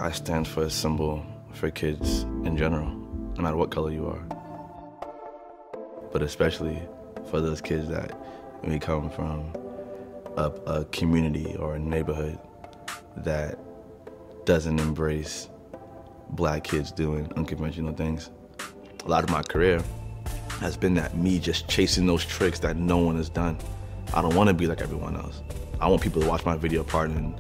I stand for a symbol for kids in general, no matter what color you are. But especially for those kids that we come from a community or a neighborhood that doesn't embrace black kids doing unconventional things. A lot of my career has been that me just chasing those tricks that no one has done. I don't want to be like everyone else. I want people to watch my video part and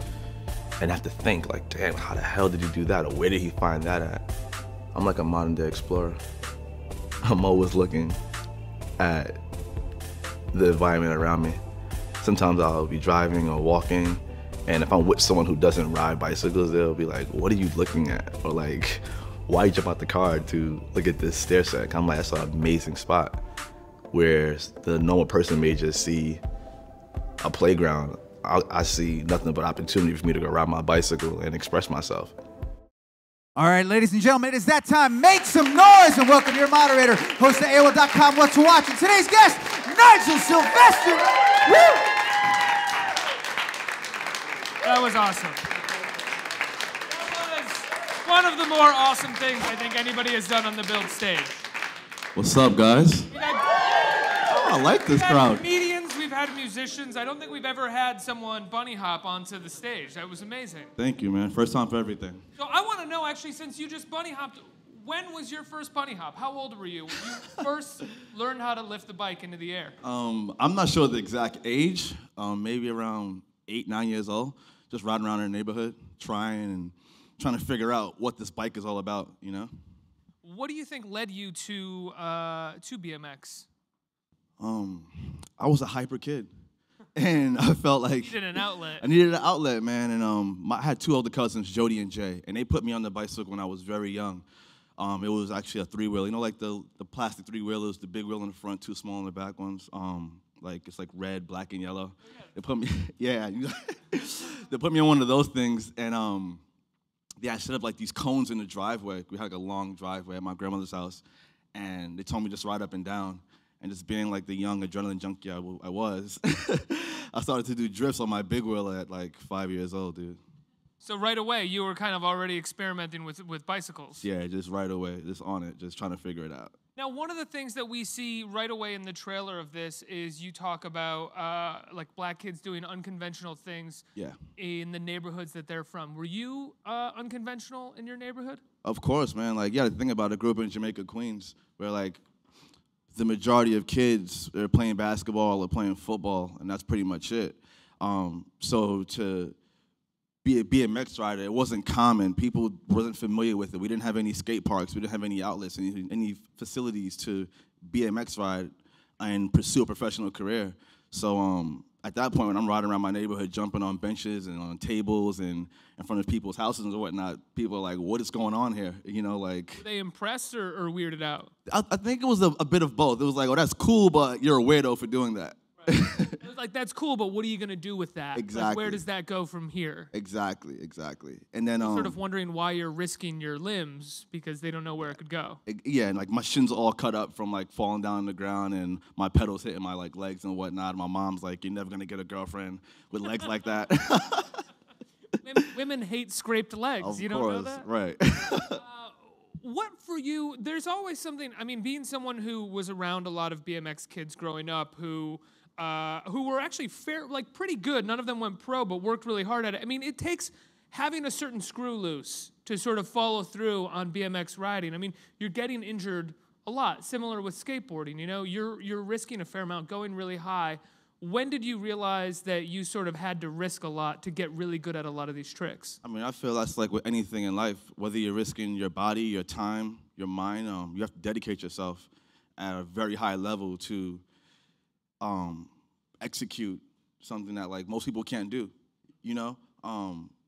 have to think like, damn, how the hell did he do that? Or where did he find that at? I'm like a modern day explorer. I'm always looking at the environment around me. Sometimes I'll be driving or walking, and if I'm with someone who doesn't ride bicycles, they'll be like, what are you looking at? Or like, why you jump out the car to look at this stair set? I'm like, that's an amazing spot. Whereas the normal person may just see a playground. I see nothing but opportunity for me to go ride my bicycle and express myself. All right, ladies and gentlemen, it is that time. Make some noise and welcome your moderator, host of AOL.com, What to Watch, and today's guest, Nigel Sylvester. Woo! That was awesome. That was one of the more awesome things I think anybody has done on the Build stage. What's up, guys? I like this crowd. Comedians, we've had musicians. I don't think we've ever had someone bunny hop onto the stage. That was amazing. Thank you, man. First time for everything. So I want to know, actually, since you just bunny hopped, when was your first bunny hop? How old were you when you first learned how to lift the bike into the air? I'm not sure the exact age. Maybe around 8, 9 years old. Just riding around in the neighborhood, trying to figure out what this bike is all about, you know? What do you think led you to BMX? I was a hyper kid, and I felt like You needed an outlet. I needed an outlet, man. And I had 2 older cousins, Jody and Jay, and they put me on the bicycle when I was very young. It was actually a 3-wheeler, you know, like the plastic 3-wheelers, the big wheel in the front, 2 small in the back ones. Like it's like red, black, and yellow. They put me, yeah, they put me on one of those things, and I set up like these cones in the driveway. We had like a long driveway at my grandmother's house, and they told me just ride up and down. And just being like the young adrenaline junkie I was, I started to do drifts on my big wheel at like 5 years old, dude. So right away, you were kind of already experimenting with bicycles. Yeah, just right away, just on it, just trying to figure it out. Now, one of the things that we see right away in the trailer of this is you talk about like black kids doing unconventional things in the neighborhoods that they're from. Were you unconventional in your neighborhood? Of course, man. Like, yeah, the thing about it, I grew up in Jamaica, Queens, where like the majority of kids are playing basketball or playing football, and that's pretty much it. So to be a BMX rider, it wasn't common. People wasn't familiar with it. We didn't have any skate parks. We didn't have any outlets, any facilities to BMX ride and pursue a professional career. So at that point, when I'm riding around my neighborhood, jumping on benches and on tables and in front of people's houses and whatnot, people are like, what is going on here? You know, like. Were they impressed or weirded out? I think it was a bit of both. It was like, oh, that's cool, but you're a weirdo for doing that. Right. It was like, that's cool, but what are you going to do with that? Exactly. Like, where does that go from here? Exactly. And then sort of wondering why you're risking your limbs because they don't know where it could go. Yeah, and like my shins are all cut up from like falling down on the ground and my pedals hitting my like legs and whatnot. My mom's like, you're never going to get a girlfriend with legs like that. Women hate scraped legs. Of you course, don't know that? Right. What for you, there's always something, I mean, being someone who was around a lot of BMX kids growing up who were actually pretty good. None of them went pro, but worked really hard at it. I mean, it takes having a certain screw loose to sort of follow through on BMX riding. I mean, you're getting injured a lot, similar with skateboarding. You know, you're risking a fair amount, going really high. When did you realize that you sort of had to risk a lot to get really good at a lot of these tricks? I mean, I feel that's like with anything in life, whether you're risking your body, your time, your mind, you have to dedicate yourself at a very high level to execute something that like most people can't do, you know?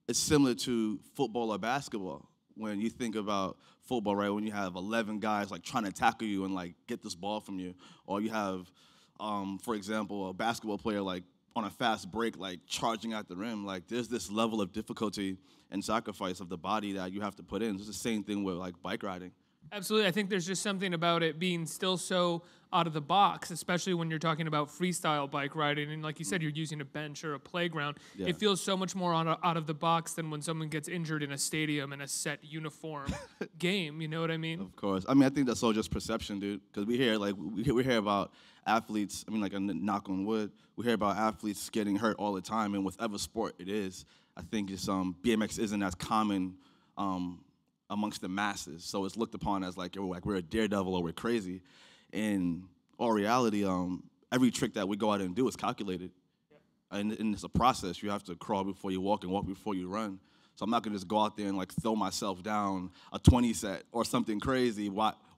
It's similar to football or basketball. When you think about football, right, when you have 11 guys like trying to tackle you and like get this ball from you, or you have, for example, a basketball player like on a fast break, like charging at the rim, like there's this level of difficulty and sacrifice of the body that you have to put in. It's the same thing with like bike riding. Absolutely. I think there's just something about it being still so out of the box, especially when you're talking about freestyle bike riding. And like you said, you're using a bench or a playground. Yeah. It feels so much more out of the box than when someone gets injured in a stadium in a set uniform game. You know what I mean? Of course. I mean, I think that's all just perception, dude. Because we hear about athletes. I mean, like a knock on wood. We hear about athletes getting hurt all the time, and whatever sport it is, I think it's BMX isn't as common amongst the masses. So it's looked upon as like we're a daredevil or we're crazy. In all reality, every trick that we go out and do is calculated. And it's a process. You have to crawl before you walk and walk before you run. So I'm not going to just go out there and like throw myself down a 20 set or something crazy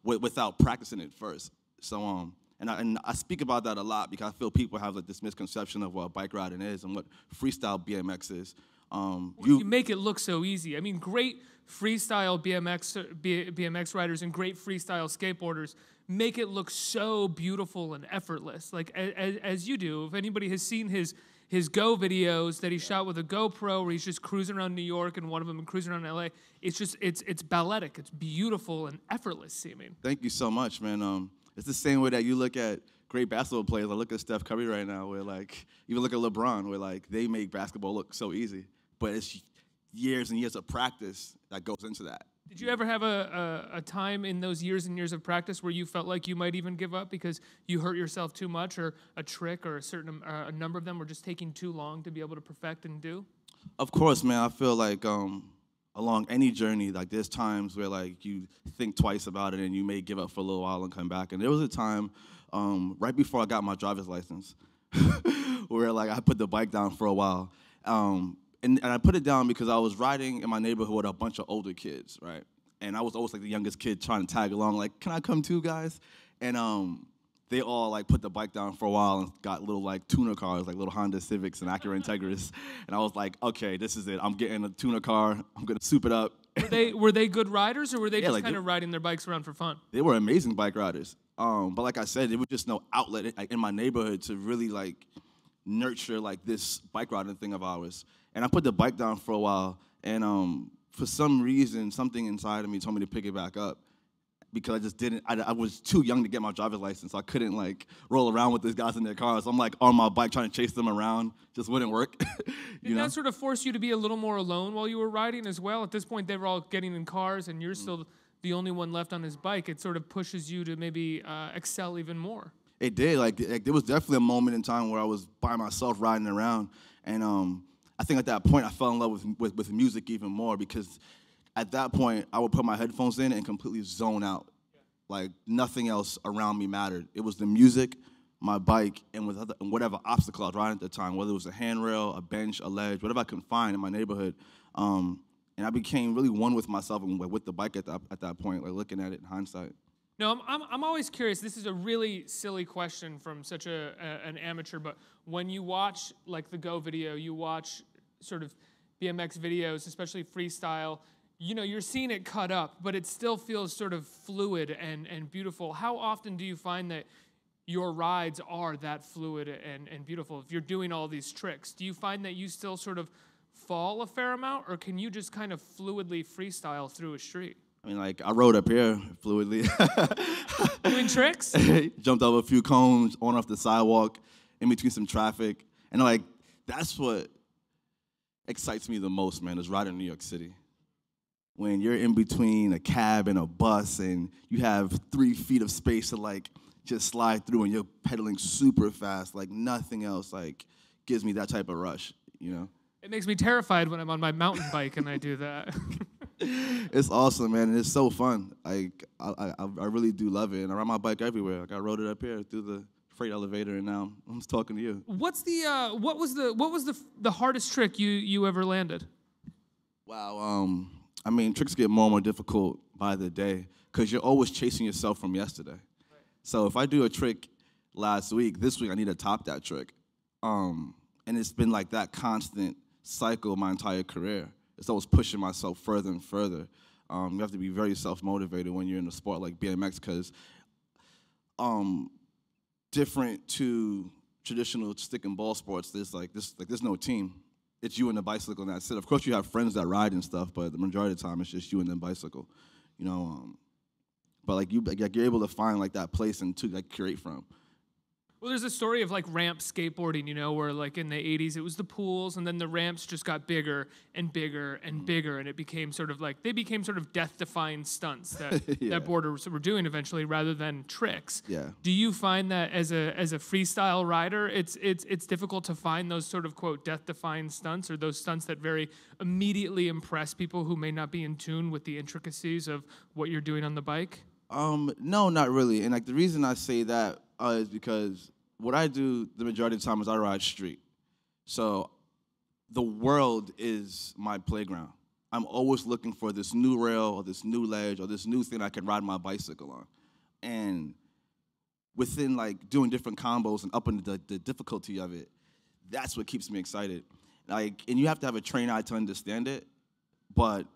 without practicing it first. So and I speak about that a lot because I feel people have like this misconception of what bike riding is and what freestyle BMX is. You make it look so easy. I mean, great freestyle BMX riders and great freestyle skateboarders make it look so beautiful and effortless, like as you do. If anybody has seen his Go videos that he shot with a GoPro where he's just cruising around New York and one of them cruising around LA, it's balletic, it's beautiful and effortless seeming. Thank you so much, man. It's the same way that you look at great basketball players. I look at Steph Curry right now, where like even look at LeBron, where like they make basketball look so easy, but it's years and years of practice that goes into that. Did you ever have a time in those years and years of practice where you felt like you might even give up because you hurt yourself too much, or a trick or a number of them were just taking too long to be able to perfect and do? Of course, man. I feel like along any journey, like there's times where like you think twice about it and you may give up for a little while and come back. And there was a time right before I got my driver's license where like I put the bike down for a while. And I put it down because I was riding in my neighborhood with a bunch of older kids, right? And I was always like the youngest kid trying to tag along, like, can I come too, guys? And they all like put the bike down for a while and got little like tuner cars, like little Honda Civics and Acura Integras. And I was like, okay, this is it. I'm getting a tuner car. I'm gonna soup it up. Were they good riders, or were they just like kind of riding their bikes around for fun? They were amazing bike riders. But like I said, there was just no outlet in my neighborhood to really like nurture like this bike riding thing of ours. And I put the bike down for a while, and for some reason, something inside of me told me to pick it back up because I just didn't. I was too young to get my driver's license, so I couldn't like roll around with these guys in their cars. So I'm like on my bike trying to chase them around, just wouldn't work. Did that sort of force you to be a little more alone while you were riding as well? At this point, they were all getting in cars, and you're still the only one left on his bike. It sort of pushes you to maybe excel even more. It did. Like there was definitely a moment in time where I was by myself riding around, and I think at that point I fell in love with music even more because at that point I would put my headphones in and completely zone out. Like nothing else around me mattered. It was the music, my bike, and whatever obstacle I was riding at the time, whether it was a handrail, a bench, a ledge, whatever I could find in my neighborhood. And I became really one with myself and with the bike at that point, like looking at it in hindsight. No, I'm always curious. This is a really silly question from such an amateur, but when you watch like the Go video, you watch sort of BMX videos, especially freestyle, you know, you're seeing it cut up, but it still feels sort of fluid and beautiful. How often do you find that your rides are that fluid and beautiful? If you're doing all these tricks, do you find that you still sort of fall a fair amount, or can you just kind of fluidly freestyle through a street? I mean, like, I rode up here fluidly. Doing tricks? Jumped over a few cones, on off the sidewalk, in between some traffic. And, like, that's what excites me the most, man, is riding in New York City. When you're in between a cab and a bus and you have 3 feet of space to, like, just slide through and you're pedaling super fast, like, nothing else, like, gives me that type of rush, you know? It makes me terrified when I'm on my mountain bike and I do that. It's awesome, man, and it's so fun. Like, I really do love it, and I ride my bike everywhere. Like, I rode it up here through the freight elevator, and now I'm just talking to you. What was the hardest trick you ever landed? Wow, I mean, tricks get more and more difficult by the day because you're always chasing yourself from yesterday. Right. So if I do a trick last week, this week I need to top that trick, and it's been like that constant cycle my entire career. It's always pushing myself further and further. You have to be very self-motivated when you're in a sport like BMX because different to traditional stick and ball sports, there's no team. It's you and the bicycle, and that's it. Of course, you have friends that ride and stuff, but the majority of the time, it's just you and the bicycle. You know, but like you're able to find like that place and to like curate from. Well, there's a story of like ramp skateboarding, you know, where like in the 80s it was the pools, and then the ramps just got bigger and bigger and bigger, and it became sort of like, they became sort of death-defying stunts that that boarders were doing eventually, rather than tricks. Yeah. Do you find that as a freestyle rider, it's difficult to find those sort of quote death-defying stunts, or those stunts that very immediately impress people who may not be in tune with the intricacies of what you're doing on the bike? No, not really. And like the reason I say that is because what I do the majority of the time is I ride street. So the world is my playground. I'm always looking for this new rail or this new ledge or this new thing I can ride my bicycle on. And within like doing different combos and upping the difficulty of it, that's what keeps me excited. Like, and you have to have a trained eye to understand it, but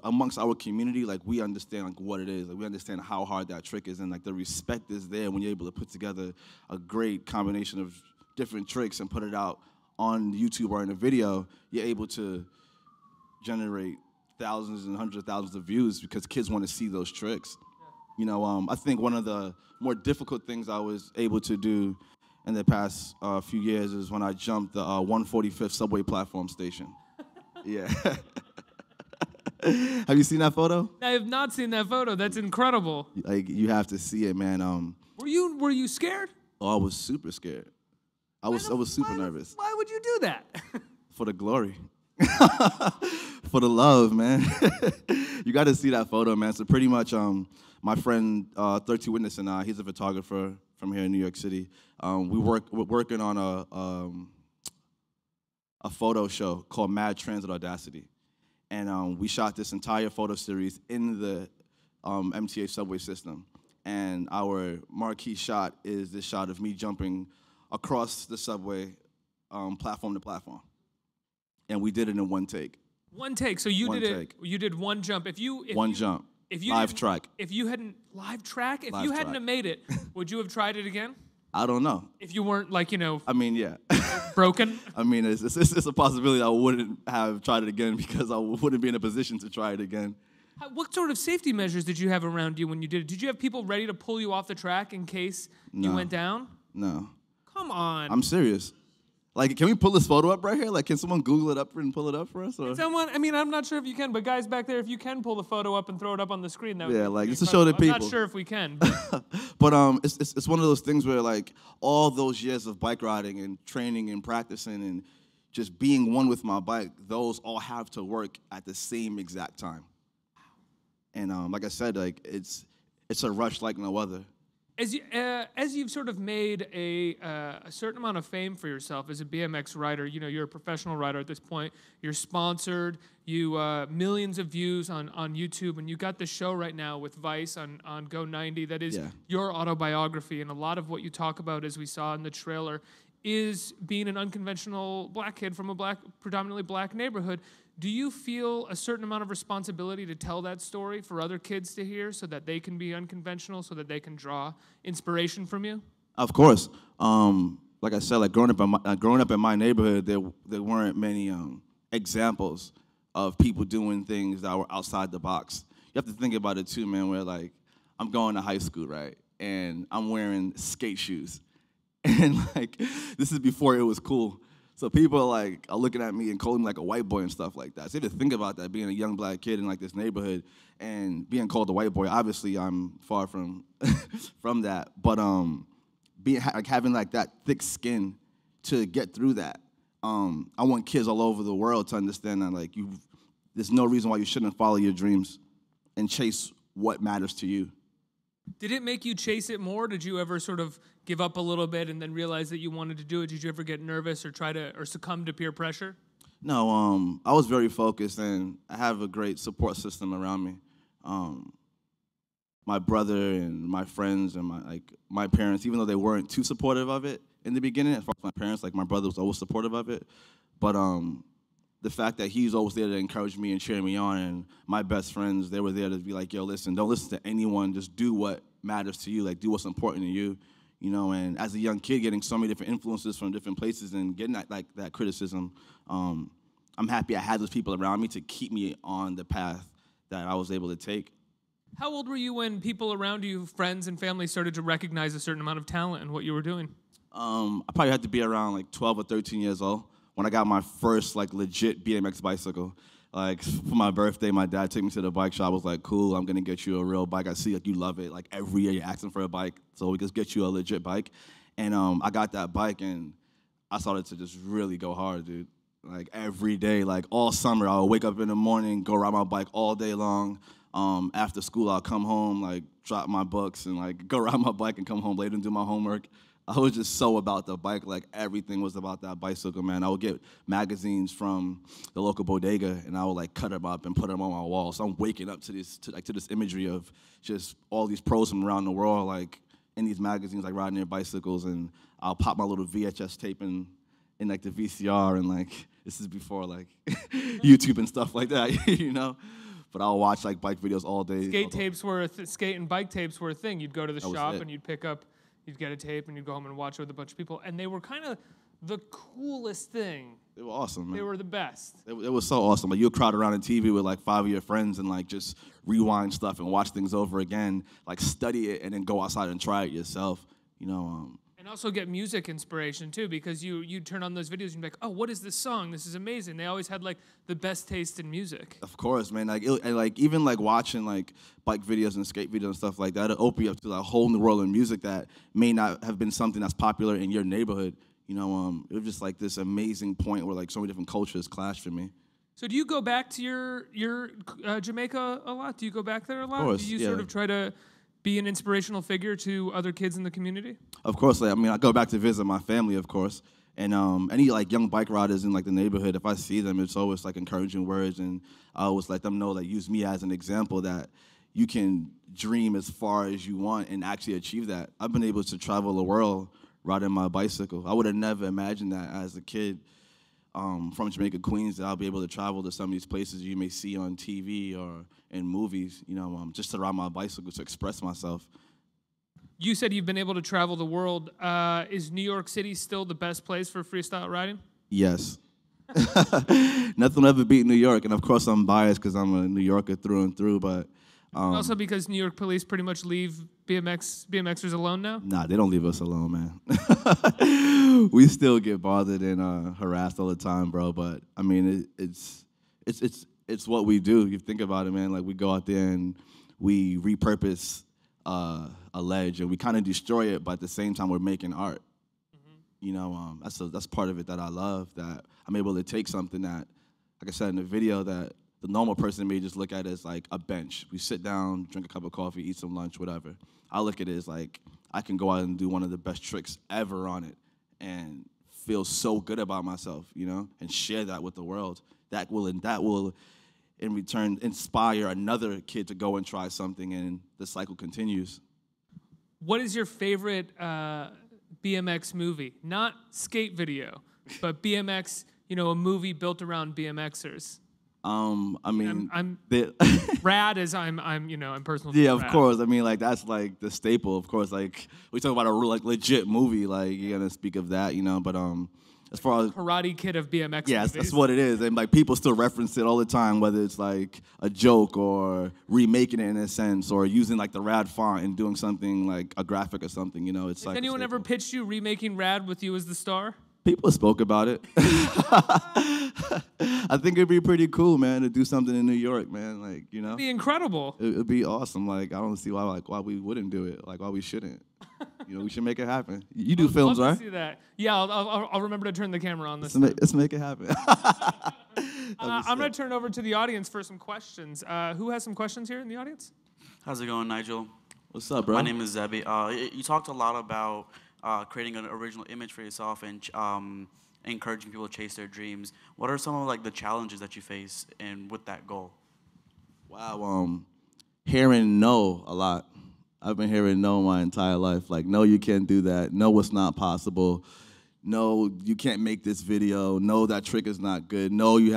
amongst our community, like we understand like what it is. Like we understand how hard that trick is, and like the respect is there when you're able to put together a great combination of different tricks and put it out on YouTube or in a video. You're able to generate thousands and hundreds of thousands of views because kids want to see those tricks. You know, I think one of the more difficult things I was able to do in the past few years is when I jumped the 145th subway platform station. Yeah. Have you seen that photo? I have not seen that photo. That's incredible. Like you have to see it, man. Were you scared? Oh, I was super scared. I was super nervous. Why would you do that? For the glory. For the love, man. You got to see that photo, man. So pretty much, my friend 32 Witness and I, he's a photographer from here in New York City. We're working on a photo show called Mad Transit Audacity. And we shot this entire photo series in the MTA subway system. And our marquee shot is this shot of me jumping across the subway platform to platform. And we did it in one take. One take. So you did one jump. One jump. Live track. If you hadn't have made it, would you have tried it again? I don't know. If you weren't like, I mean, yeah. broken? I mean, it's a possibility that I wouldn't have tried it again because I wouldn't be in a position to try it again. What sort of safety measures did you have around you when you did it? Did you have people ready to pull you off the track in case you went down? No. Come on. I'm serious. Like, can we pull this photo up right here? Like, can someone Google it up and pull it up for us? Or? I mean, I'm not sure if you can, but guys back there, if you can pull the photo up and throw it up on the screen, that would be like, just to show the people. I'm not sure if we can. But it's one of those things where, like, all those years of bike riding and training and practicing and just being one with my bike, those all have to work at the same exact time. And like I said, like, it's a rush like no other. As you've sort of made a certain amount of fame for yourself as a BMX rider, you're a professional rider at this point. You're sponsored. You millions of views on YouTube, and you got the show right now with VICE on go90 that is your autobiography, and a lot of what you talk about, as we saw in the trailer, is being an unconventional black kid from a predominantly black neighborhood. Do you feel a certain amount of responsibility to tell that story for other kids to hear so that they can be unconventional, so that they can draw inspiration from you? Of course. Like I said, like growing up in my neighborhood, there weren't many examples of people doing things that were outside the box. You have to think about it too, man, where like I'm going to high school, right? And I'm wearing skate shoes. And like this is before it was cool. So people are looking at me and calling me like a white boy and stuff like that. So you have to think about that, being a young black kid in like this neighborhood and being called a white boy. Obviously, I'm far from from that, but having like that thick skin to get through that. I want kids all over the world to understand that like there's no reason why you shouldn't follow your dreams and chase what matters to you. Did it make you chase it more? Did you ever sort of give up a little bit and then realize that you wanted to do it? Did you ever get nervous or succumb to peer pressure? No, I was very focused, and I have a great support system around me. My brother and my friends and my parents, even though they weren't too supportive of it in the beginning, as far as my parents, like my brother was always supportive of it. But the fact that he's always there to encourage me and cheer me on, and my best friends, they were there to be like, yo, listen, don't listen to anyone, just do what matters to you, like do what's important to you, and as a young kid getting so many different influences from different places and getting that criticism, I'm happy I had those people around me to keep me on the path that I was able to take. How old were you when people around you, friends and family, started to recognize a certain amount of talent in what you were doing? I probably had to be around like 12 or 13 years old when I got my first like legit BMX bicycle. Like for my birthday, my dad took me to the bike shop. I was like, cool, I'm gonna get you a real bike. I see like you love it. Like every year you're asking for a bike, so we just get you a legit bike. And I got that bike and I started to just really go hard, dude. Like every day, like all summer, I would wake up in the morning, go ride my bike all day long. After school, I'll come home, like drop my books and like go ride my bike and come home later and do my homework. I was just so about the bike, like everything was about that bicycle, man. I would get magazines from the local bodega and I would like cut them up and put them on my wall. So I'm waking up to this, to this imagery of just all these pros from around the world, like in these magazines, like riding their bicycles, and I'll pop my little VHS tape in like the VCR, and like this is before like YouTube and stuff like that, you know. But I'll watch like bike videos all day. Skate and bike tapes were a thing. You'd go to the shop and you'd get a tape and you'd go home and watch it with a bunch of people, and they were kind of the coolest thing. They were awesome, man. They were the best. It was so awesome. Like you'll crowd around on TV with like 5 of your friends and like just rewind stuff and watch things over again, like study it and then go outside and try it yourself, you know. And also get music inspiration too, because you turn on those videos and you're like, oh, what is this song? This is amazing. They always had like the best taste in music. Of course, man. Like and like even like watching like bike videos and skate videos and stuff like that, it'll open you up to a whole new world of music that may not have been something that's popular in your neighborhood. You know, it was just like this amazing point where like so many different cultures clashed for me. So do you go back to your Jamaica a lot? Do you go back there a lot? Of course, do you yeah. sort of try to be an inspirational figure to other kids in the community? Of course, like, I mean, I go back to visit my family, of course, and any like young bike riders in like the neighborhood, if I see them, it's always like encouraging words, and I always let them know, like, use me as an example that you can dream as far as you want and actually achieve that. I've been able to travel the world riding my bicycle. I would have never imagined that as a kid from Jamaica, Queens, that I'll be able to travel to some of these places you may see on TV or in movies, you know, just to ride my bicycle, to express myself. You said you've been able to travel the world. Is New York City still the best place for freestyle riding? Yes. Nothing will ever beat New York, and of course I'm biased because I'm a New Yorker through and through, but... also because New York police pretty much leave BMXers alone now? Nah, they don't leave us alone, man. We still get bothered and harassed all the time, bro, but I mean, it's what we do. You think about it, man, like we go out there and we repurpose a ledge and we kind of destroy it, but at the same time we're making art. Mm-hmm. You know, that's part of it that I love, that I'm able to take something that, like I said in the video, that the normal person may just look at it as like a bench. We sit down, drink a cup of coffee, eat some lunch, whatever. I look at it as like I can go out and do one of the best tricks ever on it and feel so good about myself, you know, and share that with the world. That will in return inspire another kid to go and try something, and the cycle continues. What is your favorite BMX movie? Not skate video, but BMX, you know, a movie built around BMXers. I mean, I'm rad as I'm personal. Yeah, of rad. course. I mean, like that's like the staple, of course. Like we talk about a real, like legit movie, like you're gonna speak of that, you know. But as far as Karate Kid of BMX, yeah, movies. That's what it is, and like people still reference it all the time, whether it's like a joke or remaking it in a sense, or using like the rad font and doing something like a graphic or something. You know, it's like. Has anyone ever pitched you remaking rad with you as the star? People spoke about it. I think it'd be pretty cool, man, to do something in New York, man. Like, you know, it'd be incredible. It'd be awesome. Like, I don't see why we wouldn't do it. Like, why we shouldn't. You know, we should make it happen. You do films, love right? To see that. Yeah, I'll remember to turn the camera on this. Let's make it happen. I'm going to turn over to the audience for some questions. Who has some questions here in the audience? How's it going, Nigel? What's up, bro? My name is Zebby. You talked a lot about creating an original image for yourself and encouraging people to chase their dreams. What are some of like the challenges that you face and with that goal? Wow, hearing no a lot. I've been hearing no my entire life. Like, no, you can't do that. No, it's not possible. No, you can't make this video. No, that trick is not good. No, you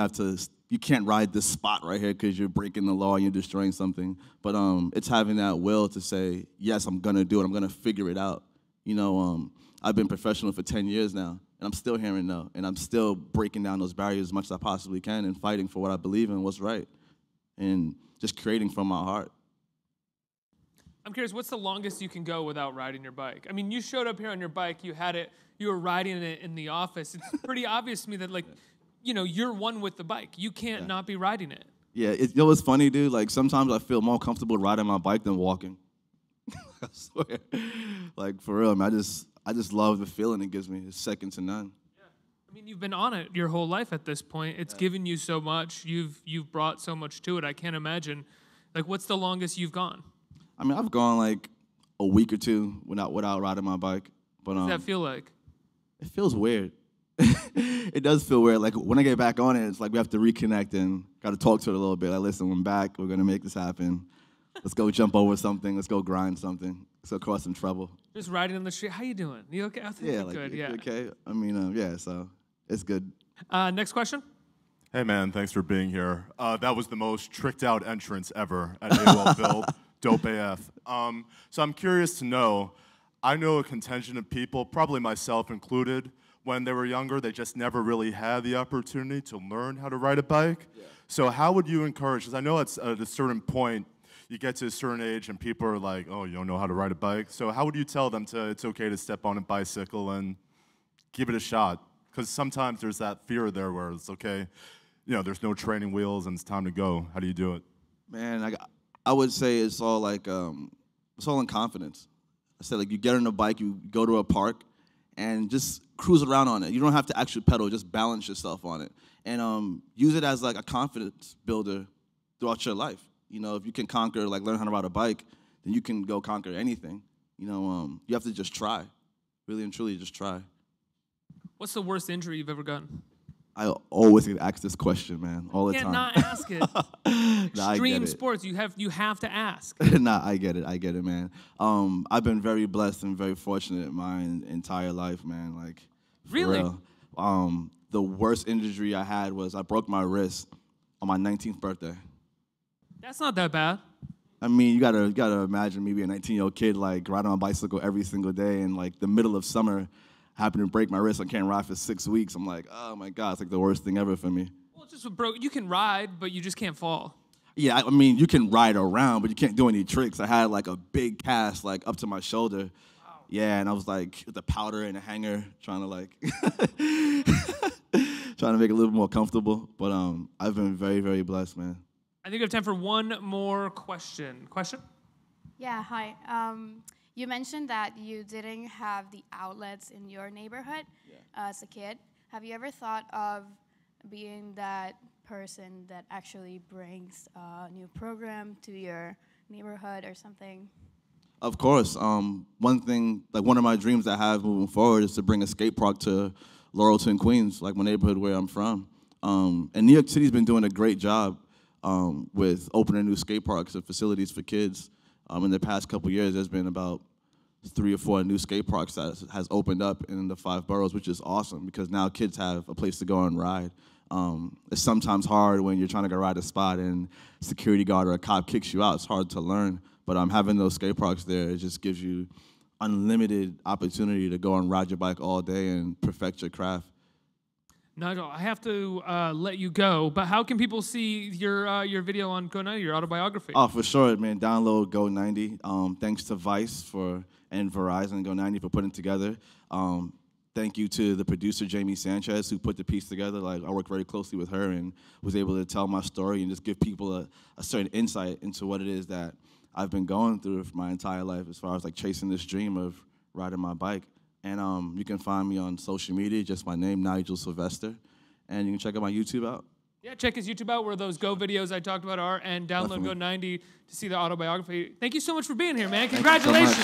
can't ride this spot right here because you're breaking the law and you're destroying something. But it's having that will to say, yes, I'm gonna do it. I'm gonna figure it out. You know, I've been professional for 10 years now, and I'm still hearing no, and I'm still breaking down those barriers as much as I possibly can and fighting for what I believe in, what's right, and just creating from my heart. I'm curious, what's the longest you can go without riding your bike? I mean, you showed up here on your bike, you had it, you were riding it in the office. It's pretty obvious to me that, like, you know, you're one with the bike. You can't not be riding it. Yeah, you know what's funny, dude? Like, sometimes I feel more comfortable riding my bike than walking. I swear. Like, for real, man, I just love the feeling it gives me. It's second to none. Yeah. I mean, you've been on it your whole life at this point. It's given you so much. You've brought so much to it. I can't imagine. Like, what's the longest you've gone? I mean, I've gone like a week or two without riding my bike. But What does that feel like? it feels weird. It does feel weird. Like, when I get back on it, it's like we have to reconnect and got to talk to it a little bit. Like, listen, I'm back. We're going to make this happen. Let's go jump over something. Let's go grind something. Let's go cause some trouble. Just riding on the street. How you doing? You okay? I think Yeah, you're like, good. you Yeah. okay? I mean, yeah, so it's good. Next question. Hey, man, thanks for being here. That was the most tricked-out entrance ever at AOL Build. Dope AF. So I'm curious to know, I know a contingent of people, probably myself included, when they were younger, they just never really had the opportunity to learn how to ride a bike. Yeah. So how would you encourage, because I know at a certain point, you get to a certain age and people are like, oh, you don't know how to ride a bike. So how would you tell them it's okay to step on a bicycle and give it a shot? Because sometimes there's that fear there where it's okay, you know, there's no training wheels and it's time to go. How do you do it? Man, I would say it's all like, it's all in confidence. I said, like, you get on a bike, you go to a park, and just cruise around on it. You don't have to actually pedal, just balance yourself on it. And use it as like a confidence builder throughout your life. You know, if you can conquer, like, learn how to ride a bike, then you can go conquer anything. You know, you have to just try. Really and truly just try. What's the worst injury you've ever gotten? I always get asked this question, man, all the You can't time. not ask it. Nah, I get Extreme it. sports, you have to ask. Nah, I get it, man. I've been very blessed and very fortunate my entire life, man. Like, for Really? real. The worst injury I had was I broke my wrist on my 19th birthday. That's not that bad. I mean, you gotta imagine me being a 19-year-old kid, like, riding on a bicycle every single day, and like the middle of summer, happened to break my wrist. I can't ride for 6 weeks. I'm like, oh my God, it's like the worst thing ever for me. Well, just broke. You can ride, but you just can't fall. Yeah, I mean, you can ride around, but you can't do any tricks. I had like a big cast like up to my shoulder. Wow. Yeah, and I was like with the powder and a hanger, trying to like trying to make it a little more comfortable. But I've been very, very blessed, man. I think we have time for one more question. Question? Yeah, hi. You mentioned that you didn't have the outlets in your neighborhood as a kid. Have you ever thought of being that person that actually brings a new program to your neighborhood or something? Of course. One thing, like one of my dreams I have moving forward is to bring a skate park to Laurelton, Queens, like my neighborhood where I'm from. And New York City's been doing a great job with opening new skate parks and facilities for kids. In the past couple years, there's been about 3 or 4 new skate parks that has opened up in the 5 boroughs, which is awesome because now kids have a place to go and ride. It's sometimes hard when you're trying to go ride a spot and a security guard or a cop kicks you out. It's hard to learn, but having those skate parks there, it just gives you unlimited opportunity to go and ride your bike all day and perfect your craft. Nigel, I have to let you go, but how can people see your video on go90, your autobiography? Oh, for sure, man. Download go90. Thanks to VICE and Verizon go90 for putting it together. Thank you to the producer, Jamie Sanchez, who put the piece together. Like, I worked very closely with her and was able to tell my story and just give people a certain insight into what it is that I've been going through for my entire life as far as like chasing this dream of riding my bike. And you can find me on social media, just my name, Nigel Sylvester. And you can check out my YouTube out. Yeah, check his YouTube out where those Go videos I talked about are, and download Definitely. Go90 to see the autobiography. Thank you so much for being here, man. Congratulations.